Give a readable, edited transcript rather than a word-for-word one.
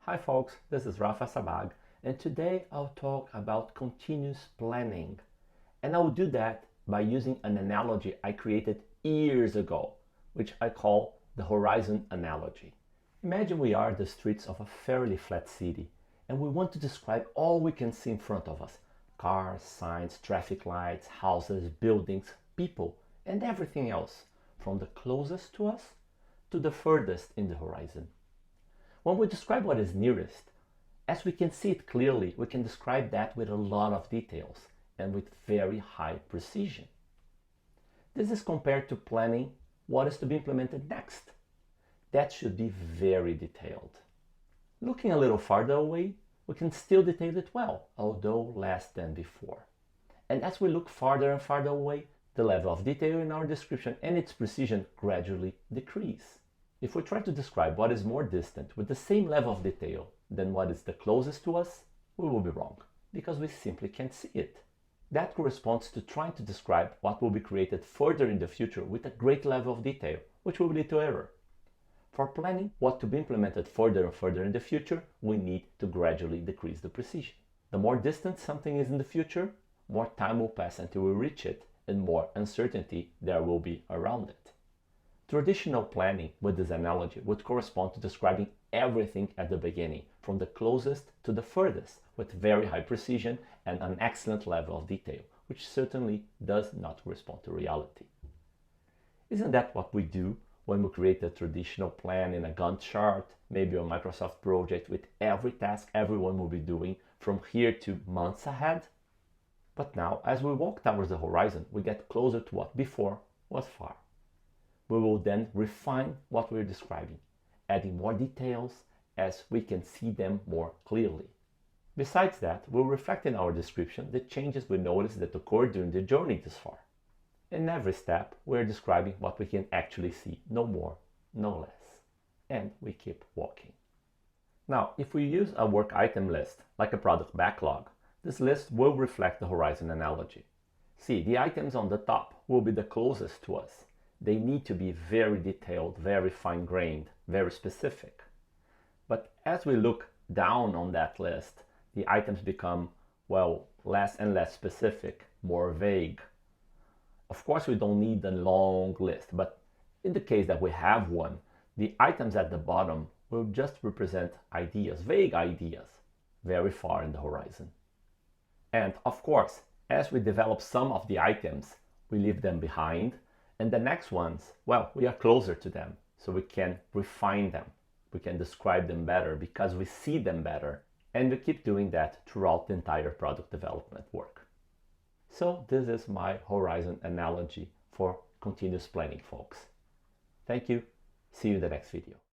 Hi folks, this is Rafa Sabag, and today I'll talk about continuous planning. And I'll do that by using an analogy I created years ago, which I call the horizon analogy. Imagine we are the streets of a fairly flat city, and we want to describe all we can see in front of us: cars, signs, traffic lights, houses, buildings, people, and everything else, from the closest to us to the furthest in the horizon. When we describe what is nearest, as we can see it clearly, we can describe that with a lot of details and with very high precision. This is compared to planning what is to be implemented next. That should be very detailed. Looking a little farther away, we can still detail it well, although less than before. And as we look farther and farther away, the level of detail in our description and its precision gradually decrease. If we try to describe what is more distant with the same level of detail than what is the closest to us, we will be wrong, because we simply can't see it. That corresponds to trying to describe what will be created further in the future with a great level of detail, which will lead to error. For planning what to be implemented further and further in the future, we need to gradually decrease the precision. The more distant something is in the future, more time will pass until we reach it, and more uncertainty there will be around it. Traditional planning with this analogy would correspond to describing everything at the beginning, from the closest to the furthest, with very high precision and an excellent level of detail, which certainly does not correspond to reality. Isn't that what we do when we create a traditional plan in a Gantt chart, maybe a Microsoft project with every task everyone will be doing from here to months ahead? But now, as we walk towards the horizon, we get closer to what before was far. We will then refine what we're describing, adding more details as we can see them more clearly. Besides that, we'll reflect in our description the changes we notice that occurred during the journey this far. In every step, we're describing what we can actually see, no more, no less. And we keep walking. Now, if we use a work item list, like a product backlog, this list will reflect the horizon analogy. See, the items on the top will be the closest to us. They need to be very detailed, very fine-grained, very specific. But as we look down on that list, the items become, well, less and less specific, more vague. Of course, we don't need a long list, but in the case that we have one, the items at the bottom will just represent ideas, vague ideas, very far in the horizon. And of course, as we develop some of the items, we leave them behind, and the next ones, well, we are closer to them, so we can refine them. We can describe them better because we see them better, and we keep doing that throughout the entire product development work. So this is my horizon analogy for continuous planning, folks. Thank you. See you in the next video.